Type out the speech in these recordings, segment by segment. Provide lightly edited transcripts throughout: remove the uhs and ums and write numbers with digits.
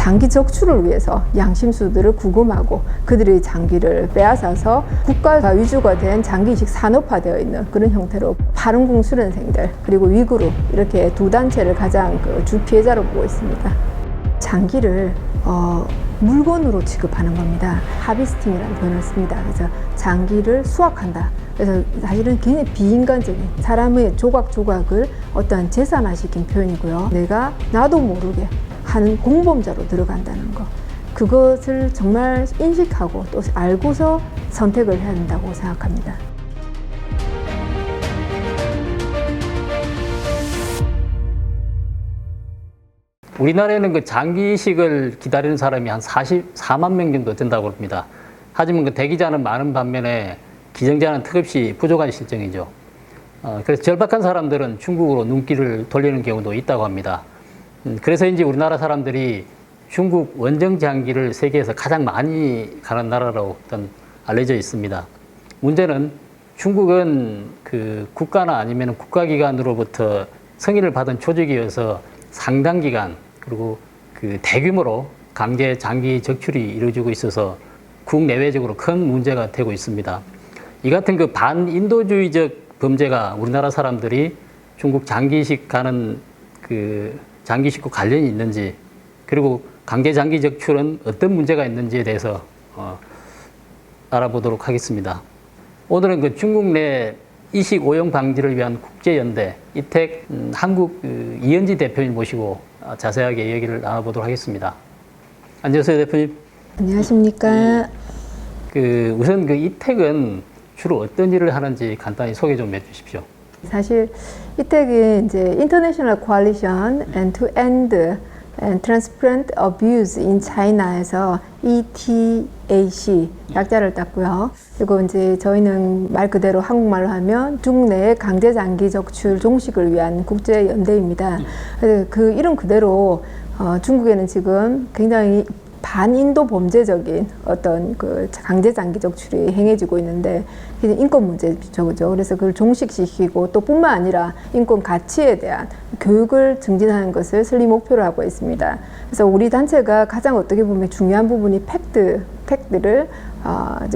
장기 적출을 위해서 양심수들을 구금하고 그들의 장기를 빼앗아서 국가 위주가 된 장기 이식 산업화되어 있는 그런 형태로 파룬궁 수련생들 그리고 위구르 이렇게 두 단체를 가장 주 피해자로 보고 있습니다. 장기를 물건으로 취급하는 겁니다. 하비스팅이라는 표현을 씁니다. 그래서 장기를 수확한다. 그래서 사실은 굉장히 비인간적인 사람의 조각조각을 어떠한 재산화시킨 표현이고요. 내가 나도 모르게 하는 공범자로 들어간다는 것. 그것을 정말 인식하고 또 알고서 선택을 해야 한다고 생각합니다. 우리나라에는 그 장기 이식을 기다리는 사람이 한 44만 명 정도 된다고 합니다. 하지만 그 대기자는 많은 반면에 기증자는 턱없이 부족한 실정이죠. 그래서 절박한 사람들은 중국으로 눈길을 돌리는 경우도 있다고 합니다. 그래서인지 우리나라 사람들이 중국 원정 장기를 세계에서 가장 많이 가는 나라로 일단 알려져 있습니다. 문제는 중국은 그 국가나 아니면 국가기관으로부터 승인을 받은 조직이어서 상당 기간 그리고 그 대규모로 강제 장기 적출이 이루어지고 있어서 국내외적으로 큰 문제가 되고 있습니다. 이 같은 그 반인도주의적 범죄가 우리나라 사람들이 중국 장기 이식 가는 그 장기 이식과 관련이 있는지 그리고 강제 장기 적출은 어떤 문제가 있는지에 대해서 알아보도록 하겠습니다. 오늘은 그 중국 내 이식 오용 방지를 위한 국제연대 이택 한국 이현지 대표님 모시고 자세하게 얘기를 나눠보도록 하겠습니다. 안녕하세요, 대표님. 안녕하십니까. 우선 그 이택은 주로 어떤 일을 하는지 간단히 소개 좀 해주십시오. 사실 이택이 이제 International Coalition to End and Transparent Abuse in China에서 ETAC 약자를 땄고요. 그리고 이제 저희는 말 그대로 한국말로 하면 중국 내 강제 장기 적출 종식을 위한 국제 연대입니다. 그 이름 그대로 중국에는 지금 굉장히 반인도 범죄적인 어떤 그 강제 장기 적출이 행해지고 있는데 인권 문제죠, 그죠? 그래서 그걸 종식시키고 또 뿐만 아니라 인권 가치에 대한 교육을 증진하는 것을 설립 목표로 하고 있습니다. 그래서 우리 단체가 가장 어떻게 보면 중요한 부분이 팩트를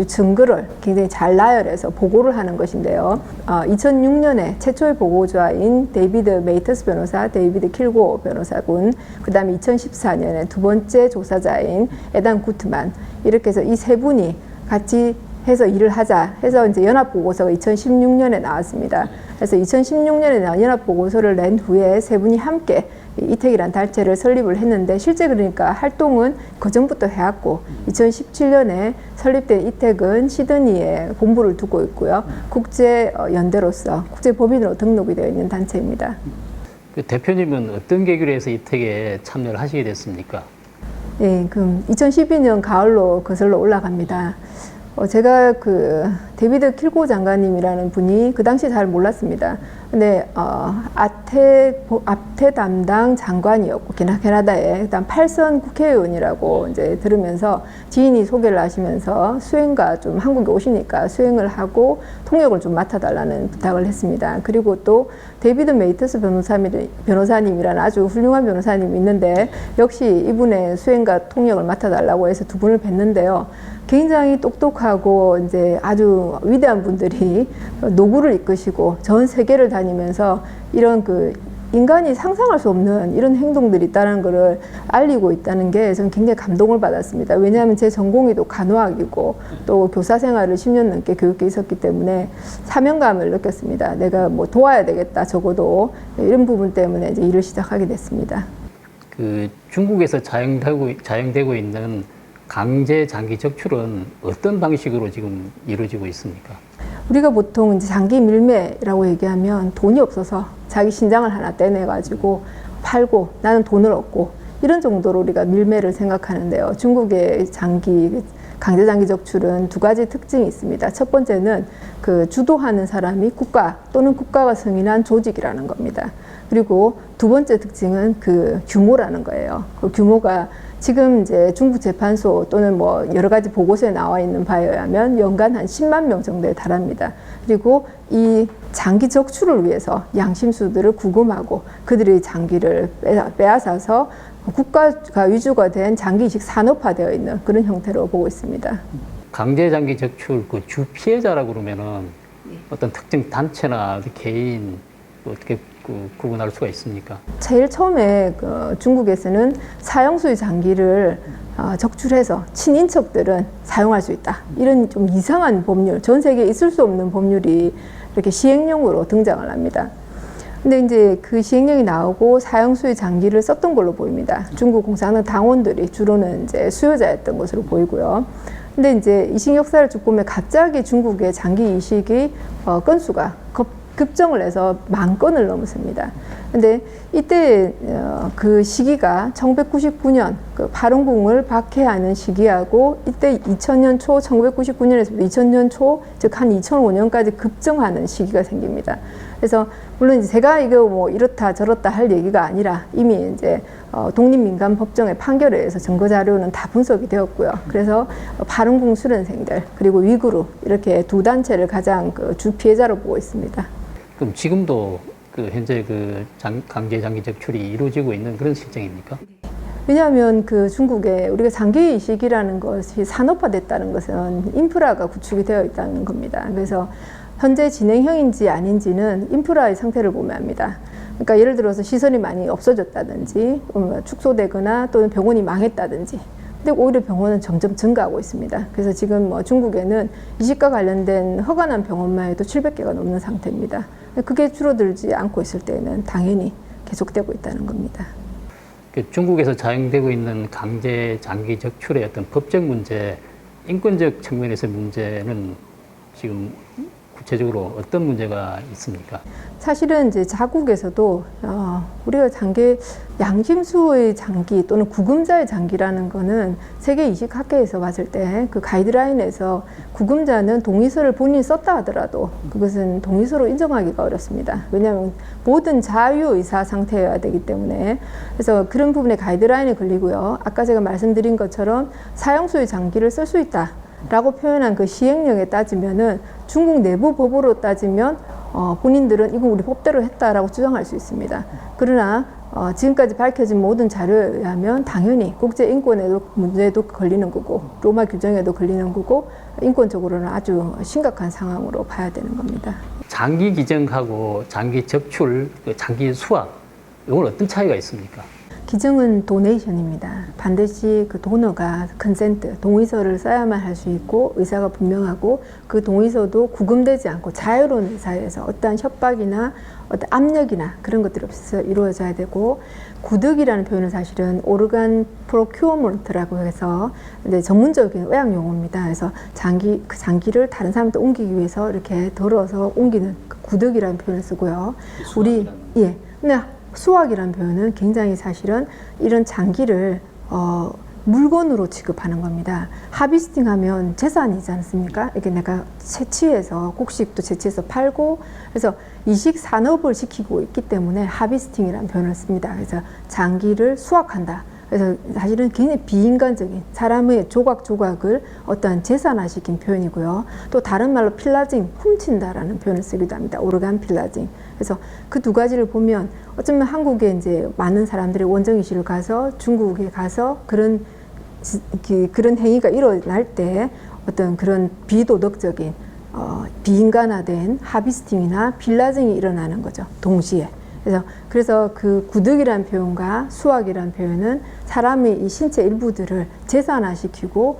증거를 굉장히 잘 나열해서 보고를 하는 것인데요. 2006년에 최초의 보고자인 데이비드 메이터스 변호사, 데이비드 킬고 변호사군, 그 다음에 2014년에 두 번째 조사자인 에단 구트만, 이렇게 해서 이 세 분이 같이 해서 일을 하자 해서 이제 연합보고서가 2016년에 나왔습니다. 그래서 2016년에 연합보고서를 낸 후에 세 분이 함께 이택이란 단체를 설립을 했는데 실제 그러니까 활동은 그 전부터 해왔고 2017년에 설립된 이택은 시드니에 본부를 두고 있고요. 국제연대로서 국제법인으로 등록이 되어 있는 단체입니다. 그 대표님은 어떤 계기로 해서 이택에 참여를 하시게 됐습니까? 예, 그럼 2012년 가을로 거슬러 올라갑니다. 제가 그 데이비드 킬고 장관님이라는 분이 그 당시 잘 몰랐습니다. 근데 아태 담당 장관이었고 캐나다에 그다음 8선 국회의원이라고 이제 들으면서 지인이 소개를 하시면서 수행가 좀 한국에 오시니까 수행을 하고 통역을 좀 맡아달라는 부탁을 했습니다. 그리고 또 데이비드 메이터스 변호사님이라는 아주 훌륭한 변호사님이 있는데 역시 이분의 수행가 통역을 맡아달라고 해서 두 분을 뵀는데요. 굉장히 똑똑하고 이제 아주 위대한 분들이 노구를 이끄시고 전 세계를 다니면서 이런 그 인간이 상상할 수 없는 이런 행동들이 있다는 것을 알리고 있다는 게 저는 굉장히 감동을 받았습니다. 왜냐하면 제 전공이 또 간호학이고 또 교사 생활을 10년 넘게 교육에 있었기 때문에 사명감을 느꼈습니다. 내가 뭐 도와야 되겠다, 적어도 이런 부분 때문에 이제 일을 시작하게 됐습니다. 그 중국에서 자행되고 있는 강제 장기 적출은 어떤 방식으로 지금 이루어지고 있습니까? 우리가 보통 이제 장기 밀매라고 얘기하면 돈이 없어서 자기 신장을 하나 떼내가지고 팔고 나는 돈을 얻고 이런 정도로 우리가 밀매를 생각하는데요. 중국의 강제 장기 적출은 두 가지 특징이 있습니다. 첫 번째는 그 주도하는 사람이 국가 또는 국가가 승인한 조직이라는 겁니다. 그리고 두 번째 특징은 그 규모라는 거예요. 그 규모가 지금 이제 중국 재판소 또는 뭐 여러 가지 보고서에 나와 있는 바에 의하면 연간 한 10만 명 정도에 달합니다. 그리고 이 장기 적출을 위해서 양심수들을 구금하고 그들의 장기를 빼앗아서 국가가 위주가 된 장기 이식 산업화되어 있는 그런 형태로 보고 있습니다. 강제 장기 적출 그 주 피해자라고 그러면은 어떤 특정 단체나 개인 어떻게 구분할 수가 있습니까? 제일 처음에 중국에서는 사형수의 장기를 적출해서 친인척들은 사용할 수 있다. 이런 좀 이상한 법률, 전 세계에 있을 수 없는 법률이 이렇게 시행령으로 등장을 합니다. 근데 이제 그 시행령이 나오고 사형수의 장기를 썼던 걸로 보입니다. 중국 공산당 당원들이 주로는 이제 수요자였던 것으로 보이고요. 근데 이제 이식 역사를 쭉 보면 갑자기 중국의 장기 이식이 건수가 급증을 해서 10,000건을 넘었습니다. 근데 이때 그 시기가 1999년 그 파룬궁을 박해하는 시기하고 이때 2000년 초 1999년에서 2000년 초 즉 한 2005년까지 급증하는 시기가 생깁니다. 그래서 물론 이제 제가 이거 뭐 이렇다 저렇다 할 얘기가 아니라 이미 이제 독립민간법정의 판결에 의해서 증거 자료는 다 분석이 되었고요. 그래서 파룬궁 수련생들 그리고 위구르 이렇게 두 단체를 가장 주 피해자로 보고 있습니다. 그럼 지금도 현재 강제 장기 적출이 이루어지고 있는 그런 실정입니까? 왜냐하면 중국에 우리가 장기 이식이라는 것이 산업화됐다는 것은 인프라가 구축이 되어 있다는 겁니다. 그래서 현재 진행형인지 아닌지는 인프라의 상태를 보면 합니다. 그러니까 예를 들어서 시설이 많이 없어졌다든지 축소되거나 또는 병원이 망했다든지 근데 오히려 병원은 점점 증가하고 있습니다. 그래서 지금 중국에는 이식과 관련된 허가난 병원만 해도 700개가 넘는 상태입니다. 그게 줄어들지 않고 있을 때는 당연히 계속되고 있다는 겁니다. 중국에서 자행되고 있는 강제 장기 적출의 어떤 법적 문제, 인권적 측면에서 문제는 지금 구체적으로 어떤 문제가 있습니까? 사실은 이제 자국에서도 우리가 양심수의 장기 또는 구금자의 장기라는 거는 세계 이식학회에서 봤을 때 그 가이드라인에서 구금자는 동의서를 본인이 썼다 하더라도 그것은 동의서로 인정하기가 어렵습니다. 왜냐하면 모든 자유의사 상태여야 되기 때문에 그래서 그런 부분에 가이드라인이 걸리고요. 아까 제가 말씀드린 것처럼 사형수의 장기를 쓸 수 있다. 라고 표현한 그 시행령에 따지면은 중국 내부 법으로 따지면 본인들은 이건 우리 법대로 했다라고 주장할 수 있습니다. 그러나 지금까지 밝혀진 모든 자료에 의하면 당연히 국제 인권에도 문제도 걸리는 거고 로마 규정에도 걸리는 거고 인권적으로는 아주 심각한 상황으로 봐야 되는 겁니다. 장기 기증하고 장기 적출, 장기 수확 이건 어떤 차이가 있습니까? 기증은 도네이션입니다. 반드시 그 도너가 컨센트, 동의서를 써야만 할 수 있고 의사가 분명하고 그 동의서도 구금되지 않고 자유로운 의사에서 어떠한 협박이나 어떤 압력이나 그런 것들이 없어서 이루어져야 되고 구득이라는 표현은 사실은 오르간 프로큐어먼트라고 해서 이제 전문적인 의학 용어입니다. 그래서 그 장기를 다른 사람한테 옮기기 위해서 이렇게 덜어서 옮기는 그 구득이라는 표현을 쓰고요. 근데 수확이라는 표현은 굉장히 사실은 이런 장기를 물건으로 취급하는 겁니다. 하비스팅 하면 재산이지 않습니까? 이렇게 내가 채취해서 곡식도 채취해서 팔고 그래서 이식 산업을 시키고 있기 때문에 하비스팅이라는 표현을 씁니다. 그래서 장기를 수확한다. 그래서 사실은 굉장히 비인간적인 사람의 조각조각을 어떠한 재산화시킨 표현이고요. 또 다른 말로 필라징, 훔친다라는 표현을 쓰기도 합니다. 오르간 필라징. 그래서 그 두 가지를 보면 어쩌면 한국에 이제 많은 사람들이 원정이식을 가서 중국에 가서 그런 행위가 일어날 때 어떤 그런 비도덕적인 비인간화된 하비스팅이나 필라징이 일어나는 거죠. 동시에. 그래서 그 구득이라는 표현과 수확이라는 표현은 사람의 이 신체 일부들을 재산화시키고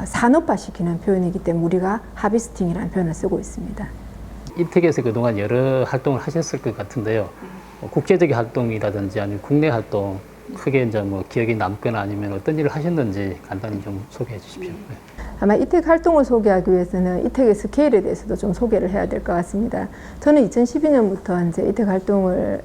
산업화시키는 표현이기 때문에 우리가 하비스팅이라는 표현을 쓰고 있습니다. 이택에서 그동안 여러 활동을 하셨을 것 같은데요. 국제적인 활동이라든지 아니면 국내 활동 크게 이제 뭐 기억이 남거나 아니면 어떤 일을 하셨는지 간단히 좀 소개해 주십시오. 네. 아마 이택 활동을 소개하기 위해서는 이택의 스케일에 대해서도 좀 소개를 해야 될 것 같습니다. 저는 2012년부터 이제 이택 활동을,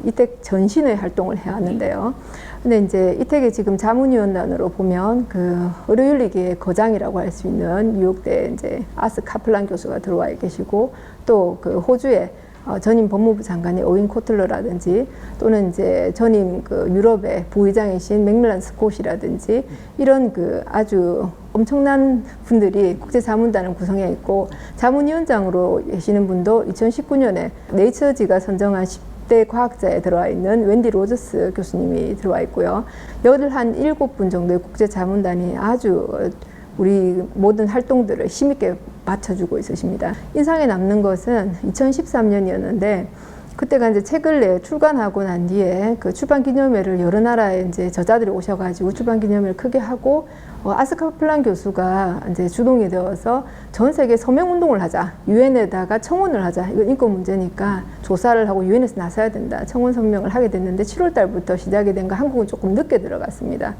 이택 전신의 활동을 해왔는데요. 근데 이제 이택의 지금 자문위원단으로 보면 그 의료윤리계의 거장이라고 할 수 있는 뉴욕대 이제 아스 카플란 교수가 들어와 계시고 또 그 호주에 전임 법무부 장관의 오윈 코틀러라든지 또는 이제 전임 그 유럽의 부의장이신 맥밀란 스콧이라든지 이런 그 아주 엄청난 분들이 국제자문단을 구성해 있고 자문위원장으로 계시는 분도 2019년에 네이처지가 선정한 10대 과학자에 들어와 있는 웬디 로저스 교수님이 들어와 있고요. 여덟 한 7분 정도의 국제자문단이 아주 우리 모든 활동들을 힘있게 받쳐주고 있으십니다. 인상에 남는 것은 2013년이었는데 그때가 이제 책을 출간하고 난 뒤에 그 출판 기념회를 여러 나라의 이제 저자들이 오셔가지고 출판 기념회를 크게 하고 아스카플란 교수가 이제 주동이 되어서 전 세계 서명 운동을 하자, 유엔에다가 청원을 하자. 이거 인권 문제니까 조사를 하고 유엔에서 나서야 된다. 청원 성명을 하게 됐는데 7월 달부터 시작이 된 거 한국은 조금 늦게 들어갔습니다.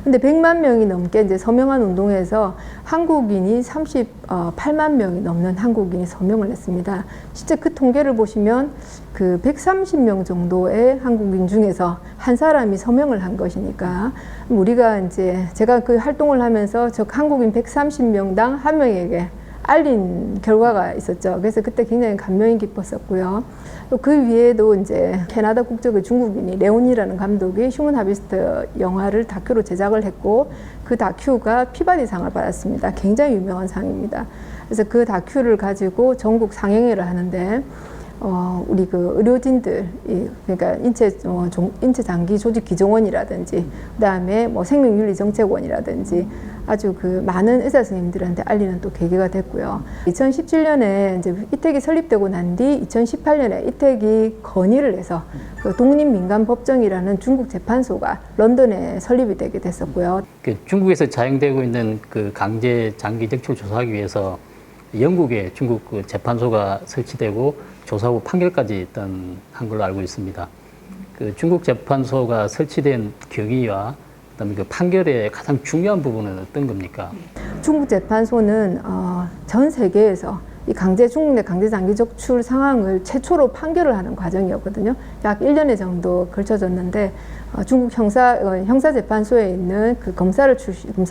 근데 100만 명이 넘게 이제 서명한 운동에서 한국인이 38만 명이 넘는 한국인이 서명을 했습니다. 실제 그 통계를 보시면 그 130명 정도의 한국인 중에서 한 사람이 서명을 한 것이니까 우리가 이제 제가 그 활동을 하면서 저 한국인 130명당 한 명에게 알린 결과가 있었죠. 그래서 그때 굉장히 감명이 깊었었고요. 또 그 위에도 이제 캐나다 국적의 중국인이 레온이라는 감독이 휴먼 하비스트 영화를 다큐로 제작을 했고 그 다큐가 피바디상을 받았습니다. 굉장히 유명한 상입니다. 그래서 그 다큐를 가지고 전국 상영회를 하는데 우리 그 의료진들, 그러니까 인체 장기 조직 기종원이라든지, 그다음에 뭐 생명윤리정책원이라든지 아주 그 많은 의사 선생님들한테 알리는 또 계기가 됐고요. 2017년에 이제 이택이 설립되고 난 뒤 2018년에 이택이 건의를 해서 그 독립민간법정이라는 중국 재판소가 런던에 설립이 되게 됐었고요. 그 중국에서 자행되고 있는 그 강제 장기 적출 조사하기 위해서 영국에 중국 그 재판소가 설치되고 조사후 판결까지 한 걸로 알고 있습니다. 그 중국 재판소가 설치된 경위와 그다음에 그 판결의 가장 중요한 부분은 어떤 겁니까? 중국 재판소는 전 세계에서 이 중국 내 강제 장기 적출 상황을 최초로 판결을 하는 과정이었거든요. 약 1년에 정도 걸쳐졌는데 중국 형사재판소에 있는 그 검사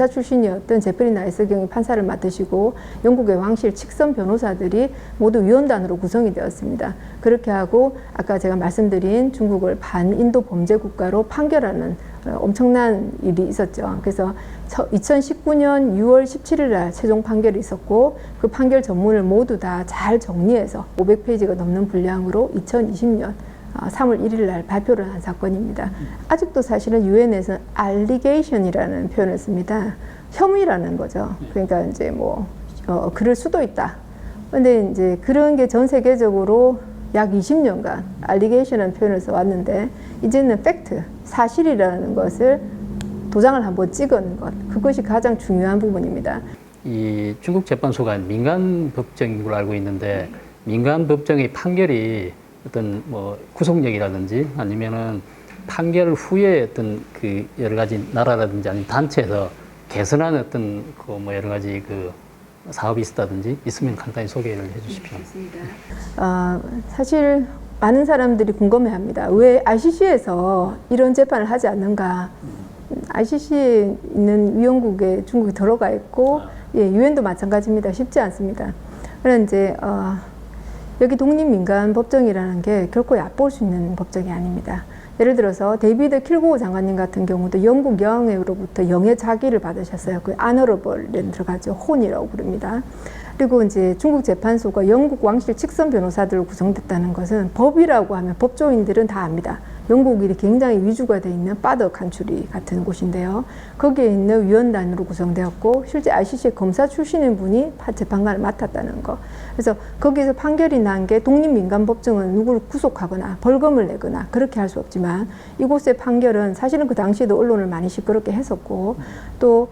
출신이었던 제프리 나이스 경이 판사를 맡으시고 영국의 왕실 직선 변호사들이 모두 위원단으로 구성이 되었습니다. 그렇게 하고 아까 제가 말씀드린 중국을 반인도 범죄 국가로 판결하는 엄청난 일이 있었죠. 그래서 2019년 6월 17일 날 최종 판결이 있었고 그 판결 전문을 모두 다 잘 정리해서 500페이지가 넘는 분량으로 2020년 3월 1일 날 발표를 한 사건입니다. 아직도 사실은 유엔에서 allegation이라는 표현을 씁니다. 혐의라는 거죠. 그러니까 이제 그럴 수도 있다. 근데 이제 그런 게 전 세계적으로 약 20년간 allegation이라는 표현을 써왔는데 이제는 팩트, 사실이라는 것을 도장을 한번 찍은 것, 그것이 가장 중요한 부분입니다. 이 중국 재판소가 민간 법정인 걸로 알고 있는데 민간 법정의 판결이 어떤 구속력이라든지 아니면은 판결 후에 어떤 그 여러 가지 나라라든지 아니면 단체에서 개선하는 어떤 여러 가지 그 사업이 있다든지 있으면 간단히 소개를 해주십시오. 사실 많은 사람들이 궁금해합니다. 왜 ICC에서 이런 재판을 하지 않는가? ICC에 있는 위원국에 중국이 들어가 있고, 유엔도 마찬가지입니다. 쉽지 않습니다. 그런데 이제 여기 독립민간법정이라는 게 결코 얕볼 수 있는 법정이 아닙니다. 예를 들어서 데이비드 킬고우 장관님 같은 경우도 영국 여왕으로부터 영예 자기를 받으셨어요. 그 honorable에 들어가죠. 혼이라고 부릅니다. 그리고 이제 중국 재판소가 영국 왕실 직선 변호사들로 구성됐다는 것은 법이라고 하면 법조인들은 다 압니다. 영국이 굉장히 위주가 되어 있는 파더 칸츄리 같은 곳인데요. 거기에 있는 위원단으로 구성되었고 실제 ICC 검사 출신인 분이 재판관을 맡았다는 거. 그래서 거기에서 판결이 난 게 독립민간법정은 누구를 구속하거나 벌금을 내거나 그렇게 할 수 없지만 이곳의 판결은 사실은 그 당시에도 언론을 많이 시끄럽게 했었고 또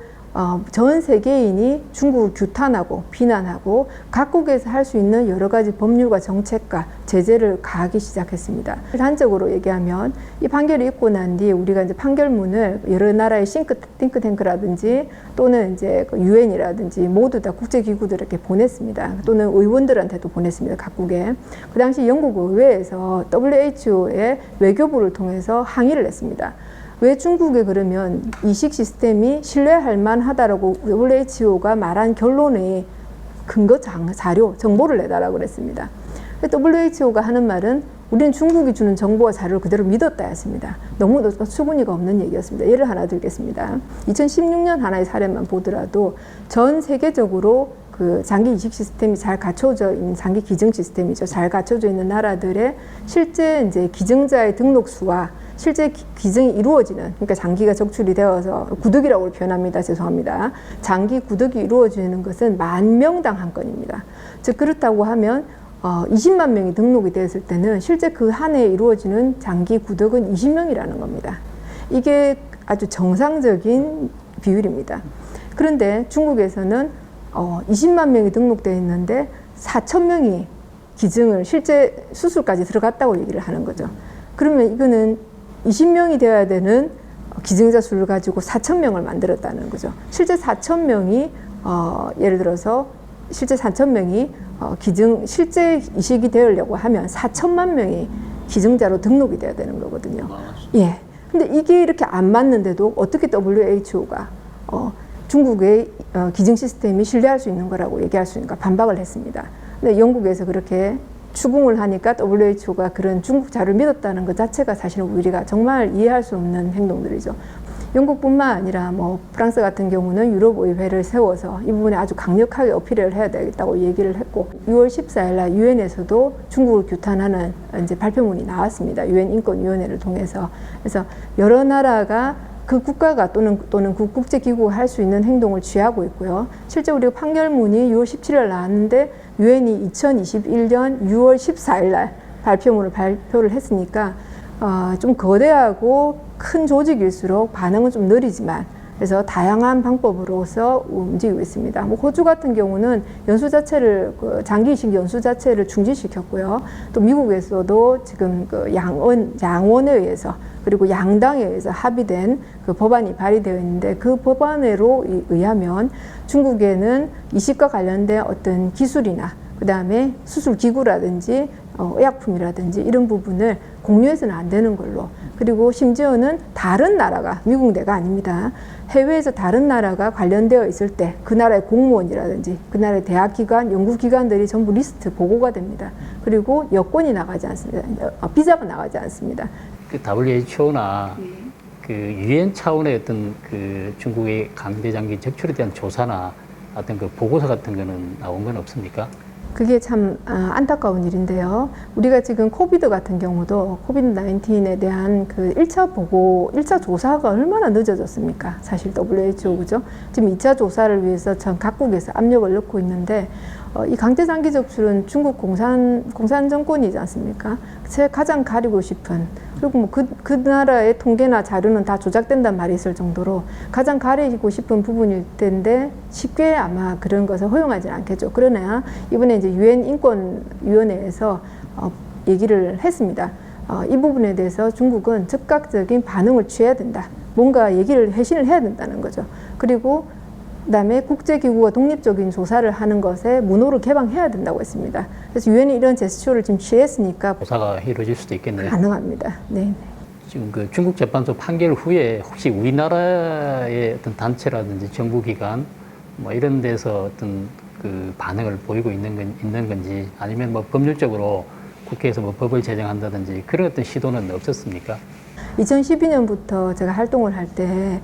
전 세계인이 중국을 규탄하고 비난하고 각국에서 할 수 있는 여러 가지 법률과 정책과 제재를 가하기 시작했습니다. 단적으로 얘기하면 이 판결이 있고 난 뒤에 우리가 이제 판결문을 여러 나라의 싱크탱크라든지 또는 이제 유엔이라든지 모두 다 국제기구들에게 보냈습니다. 또는 의원들한테도 보냈습니다. 각국에. 그 당시 영국 의회에서 WHO의 외교부를 통해서 항의를 했습니다. 왜 중국에 그러면 이식 시스템이 신뢰할 만하다라고 WHO가 말한 결론의 근거 자료, 정보를 내달라고 그랬습니다. WHO가 하는 말은 우리는 중국이 주는 정보와 자료를 그대로 믿었다 했습니다. 너무 수근이가 없는 얘기였습니다. 예를 하나 들겠습니다. 2016년 하나의 사례만 보더라도 전 세계적으로 그 장기 이식 시스템이 잘 갖춰져 있는 장기 기증 시스템이죠. 잘 갖춰져 있는 나라들의 실제 이제 기증자의 등록수와 실제 기증이 이루어지는, 그러니까 장기가 적출이 되어서 구득이라고 표현합니다. 죄송합니다. 장기 구득이 이루어지는 것은 10,000명당 한 건입니다. 즉 그렇다고 하면 20만 명이 등록이 되었을 때는 실제 그 한 해에 이루어지는 장기 구득은 20명이라는 겁니다. 이게 아주 정상적인 비율입니다. 그런데 중국에서는 20만 명이 등록되어 있는데 4,000명이 기증을 실제 수술까지 들어갔다고 얘기를 하는 거죠. 그러면 이거는 20명이 되어야 되는 기증자 수를 가지고 4,000명을 만들었다는 거죠. 실제 4,000명이 예를 들어서 실제 4,000명이 실제 이식이 되려고 하면 4천만 명이 기증자로 등록이 돼야 되는 거거든요. 예. 근데 이게 이렇게 안 맞는데도 어떻게 WHO가 중국의 기증 시스템이 신뢰할 수 있는 거라고 얘기할 수 있는가 반박을 했습니다. 근데 영국에서 그렇게 추궁을 하니까 WHO가 그런 중국 자료를 믿었다는 것 자체가 사실은 우리가 정말 이해할 수 없는 행동들이죠. 영국뿐만 아니라 뭐 프랑스 같은 경우는 유럽의회를 세워서 이 부분에 아주 강력하게 어필을 해야 되겠다고 얘기를 했고 6월 14일 날 유엔에서도 중국을 규탄하는 이제 발표문이 나왔습니다. 유엔 인권위원회를 통해서. 그래서 여러 나라가 그 국가가 또는 그 국제기구가 할 수 있는 행동을 취하고 있고요. 실제 우리가 판결문이 6월 17일 나왔는데 유엔이 2021년 6월 14일 날 발표를 했으니까 좀 거대하고 큰 조직일수록 반응은 좀 느리지만 그래서 다양한 방법으로서 움직이고 있습니다. 뭐 호주 같은 경우는 연수 자체를 장기 이식 연수 자체를 중지시켰고요. 또 미국에서도 지금 그 양원에 의해서 그리고 양당에 의해서 합의된 그 법안이 발의되어 있는데 그 법안으로 의하면 중국에는 이식과 관련된 어떤 기술이나 그 다음에 수술 기구라든지 의약품이라든지 이런 부분을 공유해서는 안 되는 걸로, 그리고 심지어는 다른 나라가, 미국 내가 아닙니다, 해외에서 다른 나라가 관련되어 있을 때 그 나라의 공무원이라든지 그 나라의 대학기관, 연구기관들이 전부 리스트 보고가 됩니다. 그리고 여권이 나가지 않습니다. 비자가 나가지 않습니다. 그 WHO나 그 유엔 차원의 어떤 그 중국의 강대장기 적출에 대한 조사나 어떤 그 보고서 같은 거는 나온 건 없습니까? 그게 참 안타까운 일인데요. 우리가 지금 코비드 같은 경우도 코비드-19에 대한 그 1차 조사가 얼마나 늦어졌습니까? 사실 WHO, 그죠? 지금 2차 조사를 위해서 전 각국에서 압력을 넣고 있는데 이 강제장기 적출은 중국 공산 정권이지 않습니까? 제가 가장 가리고 싶은, 그리고 뭐 그 나라의 통계나 자료는 다 조작된단 말이 있을 정도로 가장 가리고 싶은 부분일 텐데 쉽게 아마 그런 것을 허용하지 않겠죠. 그러나 이번에 이제 유엔 인권위원회에서 얘기를 했습니다. 이 부분에 대해서 중국은 즉각적인 반응을 취해야 된다. 뭔가 회신을 해야 된다는 거죠. 그리고 그다음에 국제기구가 독립적인 조사를 하는 것에 문호를 개방해야 된다고 했습니다. 그래서 유엔이 이런 제스처를 지금 취했으니까 조사가 이루어질 수도 있겠네요. 가능합니다. 네. 지금 그 중국 재판소 판결 후에 혹시 우리나라의 어떤 단체라든지 정부기관 뭐 이런 데서 어떤 그 반응을 보이고 있는 건지, 아니면 뭐 법률적으로 국회에서 뭐 법을 제정한다든지 그런 어떤 시도는 없었습니까? 2012년부터 제가 활동을 할 때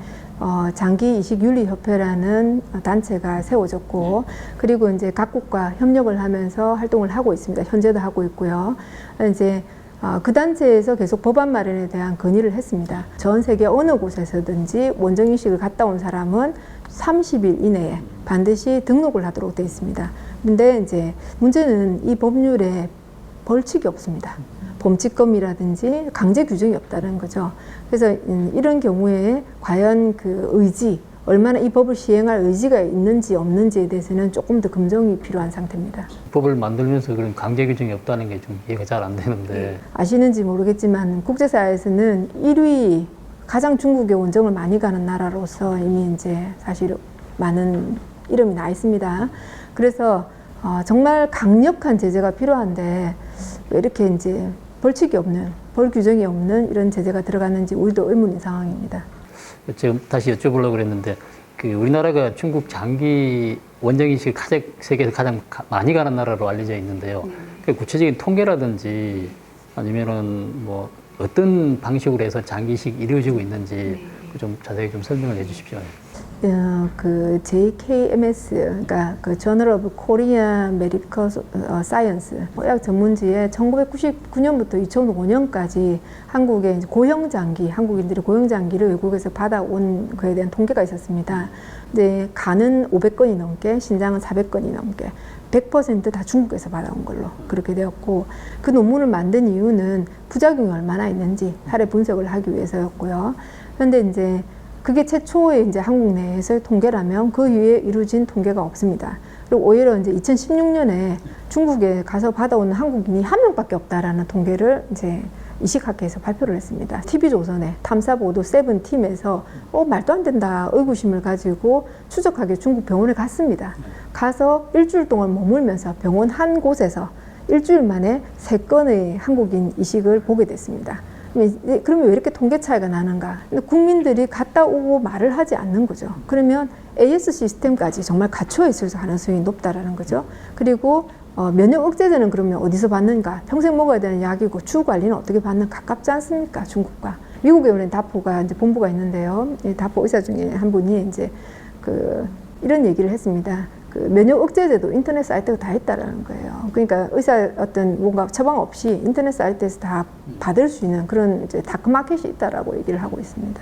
장기 이식 윤리 협회라는 단체가 세워졌고, 그리고 이제 각국과 협력을 하면서 활동을 하고 있습니다. 현재도 하고 있고요. 이제 그 단체에서 계속 법안 마련에 대한 건의를 했습니다. 전 세계 어느 곳에서든지 원정 이식을 갔다 온 사람은 30일 이내에 반드시 등록을 하도록 되어 있습니다. 근데 이제 문제는 이 법률에 벌칙이 없습니다. 범칙금이라든지 강제 규정이 없다는 거죠. 그래서 이런 경우에 과연 그 의지, 얼마나 이 법을 시행할 의지가 있는지 없는지에 대해서는 조금 더 검증이 필요한 상태입니다. 법을 만들면서 그런 강제 규정이 없다는 게 좀 이해가 잘 안 되는데. 아시는지 모르겠지만 국제사회에서는 1위, 가장 중국에 원정을 많이 가는 나라로서 이미 이제 사실 많은 이름이 나 있습니다. 그래서 정말 강력한 제재가 필요한데 왜 이렇게 이제 벌칙이 없는, 벌 규정이 없는 이런 제재가 들어갔는지 우리도 의문인 상황입니다. 지금 다시 여쭤보려고 그랬는데, 그 우리나라가 중국 장기 원정 이식을 세계에서 가장 많이 가는 나라로 알려져 있는데요. 그 구체적인 통계라든지 아니면은 뭐 어떤 방식으로 해서 장기 이식이 이루어지고 있는지 좀 자세히 좀 설명을 해주십시오. 그 JKMS, 그러니까 그 Journal of Korean Medical Science 약 전문지에 1999년부터 2005년까지 한국의 이제 고형장기, 한국인들이 고형장기를 외국에서 받아온 거에 대한 통계가 있었습니다. 이제 간은 500건이 넘게, 신장은 400건이 넘게, 100%다 중국에서 받아온 걸로 그렇게 되었고, 그 논문을 만든 이유는 부작용이 얼마나 있는지 사례 분석을 하기 위해서였고요. 그런데 이제 그게 최초의 이제 한국 내에서의 통계라면 그 이후에 이루어진 통계가 없습니다. 그리고 오히려 이제 2016년에 중국에 가서 받아오는 한국인이 한 명밖에 없다라는 통계를 이제 이식학회에서 발표를 했습니다. TV조선의 탐사보도 7팀에서 말도 안 된다 의구심을 가지고 추적하게 중국 병원에 갔습니다. 가서 일주일 동안 머물면서 병원 한 곳에서 일주일 만에 3건의 한국인 이식을 보게 됐습니다. 그러면 왜 이렇게 통계 차이가 나는가? 국민들이 갔다 오고 말을 하지 않는 거죠. 그러면 AS 시스템까지 정말 갖춰 있을 가능성이 높다라는 거죠. 그리고 면역 억제제는 그러면 어디서 받는가? 평생 먹어야 되는 약이고 추후 관리는 어떻게 받는 가깝지 않습니까? 중국과 미국에 원래 다포가 이제 본부가 있는데요. 다포 의사 중에 한 분이 이제 이런 얘기를 했습니다. 그 면역 억제제도 인터넷 사이트가 다 있다라는 거예요. 그러니까 의사 어떤 뭔가 처방 없이 인터넷 사이트에서 다 받을 수 있는 그런 이제 다크마켓이 있다라고 얘기를 하고 있습니다.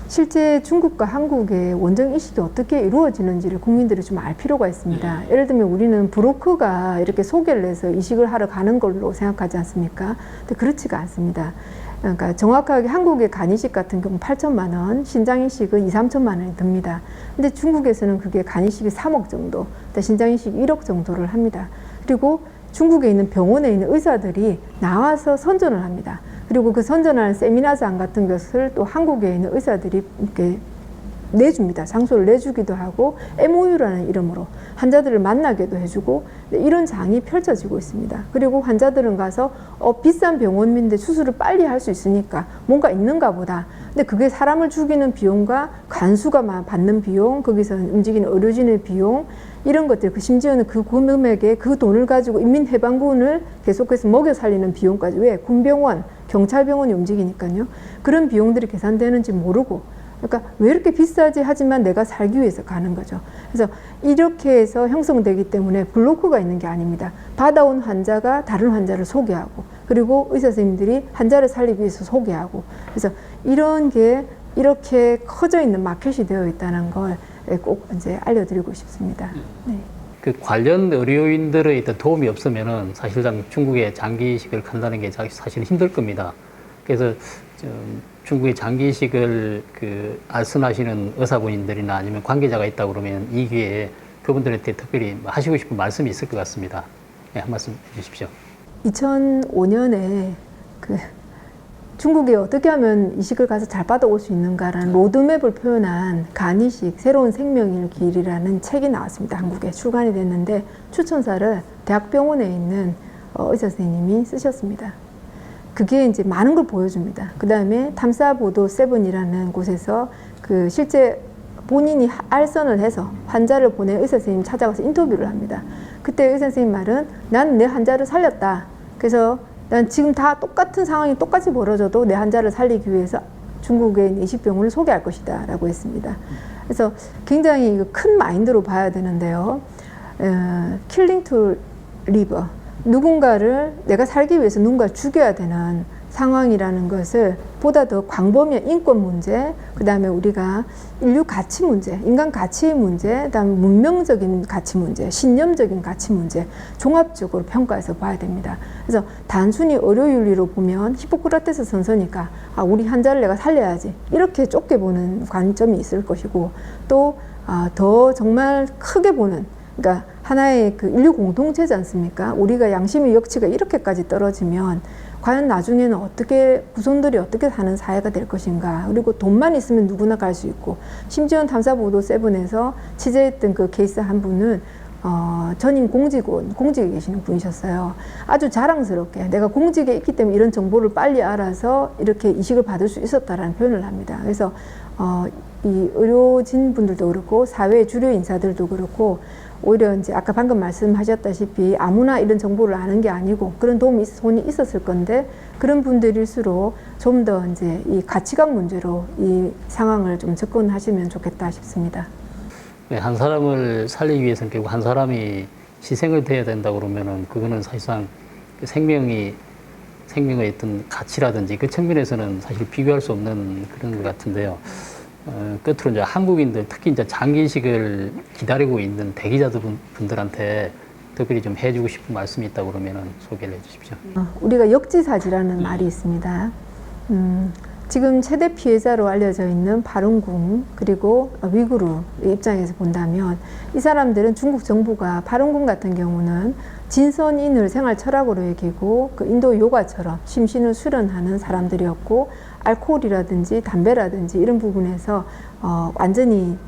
실제 중국과 한국의 원정 이식이 어떻게 이루어지는지를 국민들이 좀 알 필요가 있습니다. 예를 들면 우리는 브로커가 이렇게 소개를 해서 이식을 하러 가는 걸로 생각하지 않습니까? 근데 그렇지가 않습니다. 그러니까 정확하게 한국의 간이식 같은 경우 8천만 원, 신장이식은 2, 3천만 원이 듭니다. 근데 중국에서는 그게 간이식이 3억 정도, 신장이식이 1억 정도를 합니다. 그리고 중국에 있는 병원에 있는 의사들이 나와서 선전을 합니다. 그리고 그 선전하는 세미나장 같은 것을 또 한국에 있는 의사들이 이렇게 내줍니다. 장소를 내주기도 하고 MOU라는 이름으로 환자들을 만나게도 해주고 이런 장이 펼쳐지고 있습니다. 그리고 환자들은 가서 비싼 병원인데 수술을 빨리 할 수 있으니까 뭔가 있는가 보다. 근데 그게 사람을 죽이는 비용과 간수가 받는 비용, 거기서 움직이는 의료진의 비용 이런 것들, 심지어는 그 금액에 그 돈을 가지고 인민해방군을 계속해서 먹여 살리는 비용까지, 왜? 군병원, 경찰병원이 움직이니까요. 그런 비용들이 계산되는지 모르고, 그러니까 왜 이렇게 비싸지 하지만 내가 살기 위해서 가는 거죠. 그래서 이렇게 해서 형성되기 때문에 블로크가 있는 게 아닙니다. 받아온 환자가 다른 환자를 소개하고, 그리고 의사 선생님들이 환자를 살리기 위해서 소개하고, 그래서 이런 게 이렇게 커져 있는 마켓이 되어 있다는 걸 꼭 이제 알려드리고 싶습니다. 네. 그 관련 의료인들의 도움이 없으면은 사실상 중국의 장기 이식을 간다는 게 사실은 힘들 겁니다. 그래서 중국의 장기 이식을 알선하시는 의사분들이나 아니면 관계자가 있다 그러면 이 기회에 그분들한테 특별히 하시고 싶은 말씀이 있을 것 같습니다. 네, 한 말씀 해주십시오. 2005년에 중국에 어떻게 하면 이식을 가서 잘 받아올 수 있는가라는 로드맵을 표현한 간이식 새로운 생명의 길이라는 책이 나왔습니다. 한국에 출간이 됐는데 추천사를 대학병원에 있는 의사 선생님이 쓰셨습니다. 그게 이제 많은 걸 보여줍니다. 그 다음에 탐사보도 7이라는 곳에서 실제 본인이 알선을 해서 환자를 보낸 의사 선생님 찾아가서 인터뷰를 합니다. 그때 의사 선생님 말은 난 내 환자를 살렸다. 그래서 난 지금 다 똑같은 상황이 똑같이 벌어져도 내 환자를 살리기 위해서 중국에 있는 이식병원을 소개할 것이다 라고 했습니다. 그래서 굉장히 큰 마인드로 봐야 되는데요. 킬링 투 리버, 누군가를 내가 살기 위해서 누군가를 죽여야 되는 상황이라는 것을 보다 더 광범위한 인권 문제, 그 다음에 우리가 인류 가치 문제, 인간 가치의 문제, 그 다음에 문명적인 가치 문제, 신념적인 가치 문제 종합적으로 평가해서 봐야 됩니다. 그래서 단순히 의료윤리로 보면 히포크라테스 선서니까 우리 환자를 내가 살려야지 이렇게 좁게 보는 관점이 있을 것이고, 또 더 정말 크게 보는, 그러니까 하나의 인류 공동체지 않습니까? 우리가 양심의 역치가 이렇게까지 떨어지면 과연 나중에는 후손들이 어떻게 사는 사회가 될 것인가. 그리고 돈만 있으면 누구나 갈 수 있고, 심지어는 탐사보도 7에서 취재했던 그 케이스 한 분은 전임 공직에 계시는 분이셨어요. 아주 자랑스럽게 내가 공직에 있기 때문에 이런 정보를 빨리 알아서 이렇게 이식을 받을 수 있었다라는 표현을 합니다. 그래서 이 의료진 분들도 그렇고 사회 주류 인사들도 그렇고, 오히려 이제 아까 방금 말씀하셨다시피 아무나 이런 정보를 아는 게 아니고 그런 돈이 있었을 건데, 그런 분들일수록 좀 더 이제 이 가치관 문제로 이 상황을 좀 접근하시면 좋겠다 싶습니다. 한 사람을 살리기 위해서는 결국 한 사람이 희생을 돼야 된다 그러면은 그거는 사실상 생명의 어떤 가치라든지 그 측면에서는 사실 비교할 수 없는 그런 것 같은데요. 끝으로 이제 한국인들 특히 이제 장기식을 기다리고 있는 대기자들 분들한테 특별히 좀 해주고 싶은 말씀이 있다 그러면은 소개를 해주십시오. 우리가 역지사지라는 말이 있습니다. 지금 최대 피해자로 알려져 있는 파룬궁 그리고 위구르 입장에서 본다면 이 사람들은 중국 정부가 파룬궁 같은 경우는 진선인을 생활 철학으로 여기고 그 인도 요가처럼 심신을 수련하는 사람들이었고 알코올이라든지 담배라든지 이런 부분에서 완전히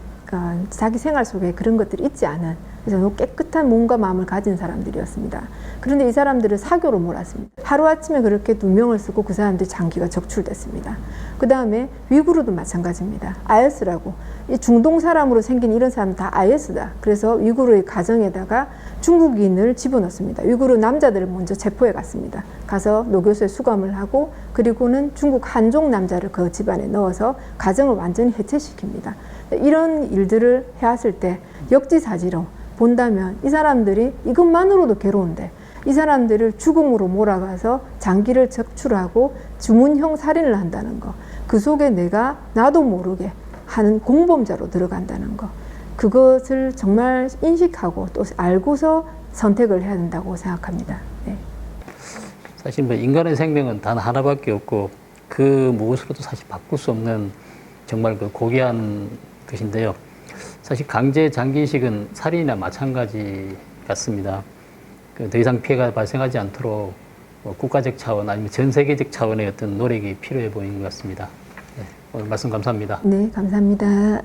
자기 생활 속에 그런 것들이 있지 않은 그래서 깨끗한 몸과 마음을 가진 사람들이었습니다. 그런데 이 사람들을 사교로 몰았습니다. 하루아침에 그렇게 누명을 쓰고 그 사람들이 장기가 적출됐습니다. 그 다음에 위구르도 마찬가지입니다. 아이에스라고 이 중동 사람으로 생긴 이런 사람 다 아이에스다. 그래서 위구르의 가정에다가 중국인을 집어넣습니다. 위구르 남자들을 먼저 체포해 갔습니다. 가서 노교소에 수감을 하고 그리고는 중국 한족 남자를 그 집안에 넣어서 가정을 완전히 해체시킵니다. 이런 일들을 해왔을 때 역지사지로 본다면 이 사람들이 이것만으로도 괴로운데 이 사람들을 죽음으로 몰아가서 장기를 적출하고 주문형 살인을 한다는 거, 그 속에 내가 나도 모르게 하는 공범자로 들어간다는 거, 그것을 정말 인식하고 또 알고서 선택을 해야 된다고 생각합니다. 네. 사실 뭐 인간의 생명은 단 하나밖에 없고 그 무엇으로도 사실 바꿀 수 없는 정말 그 고귀한 것인데요. 사실 강제 장기이식은 살인이나 마찬가지 같습니다. 더 이상 피해가 발생하지 않도록 국가적 차원 아니면 전 세계적 차원의 어떤 노력이 필요해 보이는 것 같습니다. 네, 오늘 말씀 감사합니다. 네, 감사합니다.